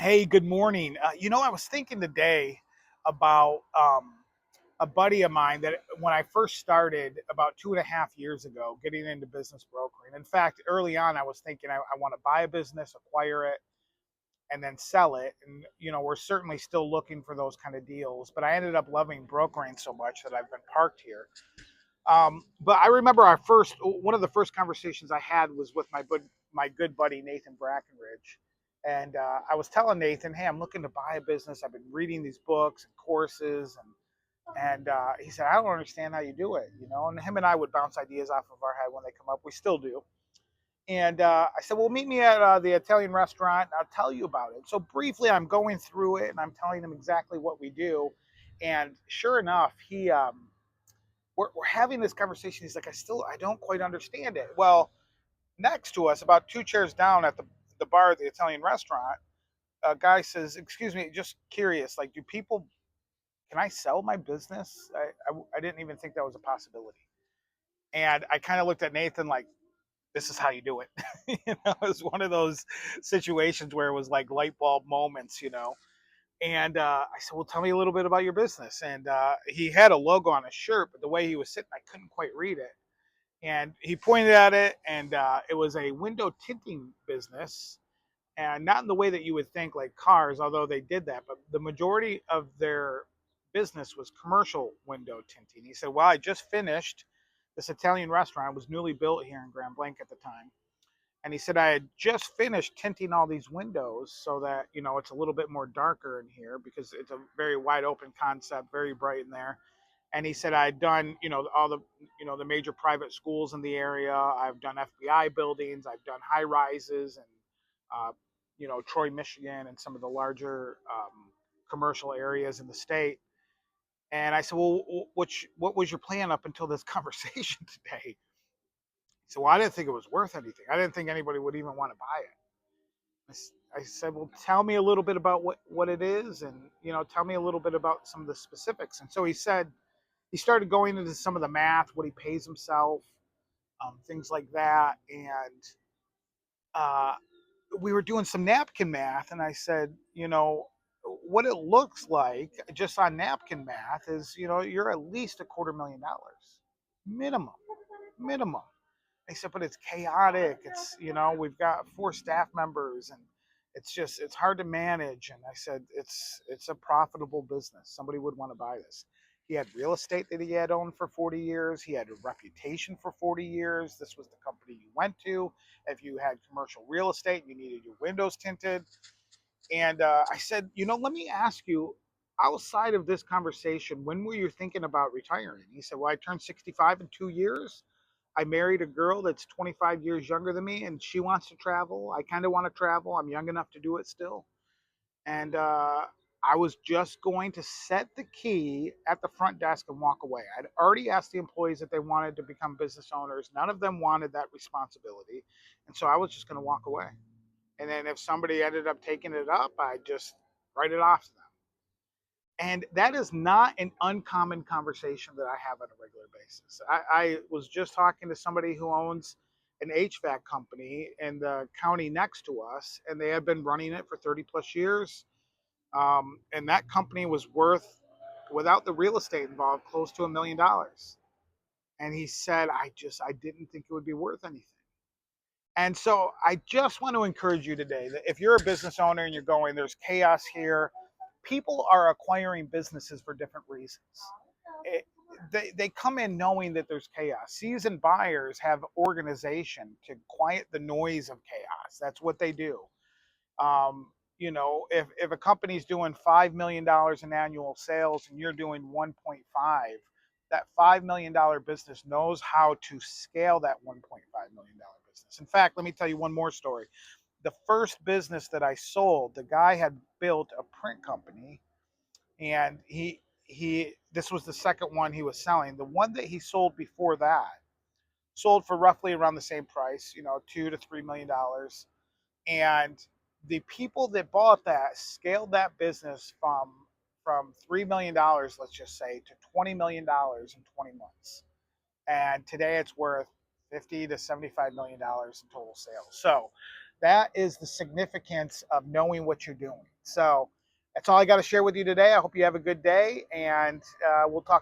Hey, good morning. I was thinking today about a buddy of mine that when I first started about 2.5 years ago, getting into business brokering. In fact, early on, I was thinking I want to buy a business, acquire it, and then sell it. And, we're certainly still looking for those kind of deals. But I ended up loving brokering so much that I've been parked here. But I remember one of the first conversations I had was with my good buddy Nathan Brackenridge, and I was telling Nathan, "Hey, I'm looking to buy a business. I've been reading these books and courses, and he said, I don't understand how you do it, And him and I would bounce ideas off of our head when they come up. We still do. And I said, well, meet me at the Italian restaurant. And I'll tell you about it. So briefly, I'm going through it, and I'm telling him exactly what we do. And sure enough, we're having this conversation. He's like, I don't quite understand it. Well, next to us, about two chairs down at the bar at the Italian restaurant, a guy says, excuse me, just curious, like, can I sell my business? I didn't even think that was a possibility. And I kind of looked at Nathan like, this is how you do it. It was one of those situations where it was like light bulb moments. And I said, well, tell me a little bit about your business. And he had a logo on his shirt, but the way he was sitting, I couldn't quite read it. And he pointed at it, and it was a window tinting business, and not in the way that you would think, like cars, although they did that, but the majority of their business was commercial window tinting. He said, well, I just finished this Italian restaurant. It was newly built here in Grand Blanc at the time. And he said, I had just finished tinting all these windows so that, it's a little bit more darker in here because it's a very wide open concept, very bright in there. And he said, I'd done, all the major private schools in the area. I've done FBI buildings. I've done high rises and, uh, Troy, Michigan, and some of the larger commercial areas in the state. And I said, well, what was your plan up until this conversation today? So, well, I didn't think it was worth anything. I didn't think anybody would even want to buy it. I said, well, tell me a little bit about what it is, and tell me a little bit about some of the specifics. And so he started going into some of the math, what he pays himself, things like that, and uh, we were doing some napkin math, and I said, what it looks like just on napkin math is, you're at least $250,000 minimum, minimum. They said, but it's chaotic. We've got 4 staff members, and it's hard to manage. And I said, it's a profitable business. Somebody would want to buy this. He had real estate that he had owned for 40 years. He had a reputation for 40 years. This was the company you went to. If you had commercial real estate, you needed your windows tinted. And I said, let me ask you, outside of this conversation, when were you thinking about retiring? He said, well, I turned 65 in 2 years. I married a girl that's 25 years younger than me, and she wants to travel. I kind of want to travel. I'm young enough to do it still. And I was just going to set the key at the front desk and walk away. I'd already asked the employees if they wanted to become business owners. None of them wanted that responsibility. And so I was just going to walk away. And then if somebody ended up taking it up, I'd just write it off to them. And that is not an uncommon conversation that I have on a regular basis. I was just talking to somebody who owns an HVAC company in the county next to us, and they had been running it for 30 plus years. And that company was worth, without the real estate involved, close to $1 million. And he said, I didn't think it would be worth anything. And so I just want to encourage you today that if you're a business owner and you're going, there's chaos here, people are acquiring businesses for different reasons. It, they come in knowing that there's chaos. Seasoned buyers have organization to quiet the noise of chaos. That's what they do. If a company's doing $5 million in annual sales and you're doing 1.5, that $5 million business knows how to scale that $1.5 million business. In fact, let me tell you one more story. The first business that I sold, the guy had built a print company, and he this was the second one he was selling. The one that he sold before that sold for roughly around the same price, $2 to $3 million, and the people that bought that scaled that business from $3 million, let's just say, to $20 million in 20 months. And today it's worth $50 to $75 million in total sales. So That is the significance of knowing what you're doing. So that's all I got to share with you today. I hope you have a good day, and we'll talk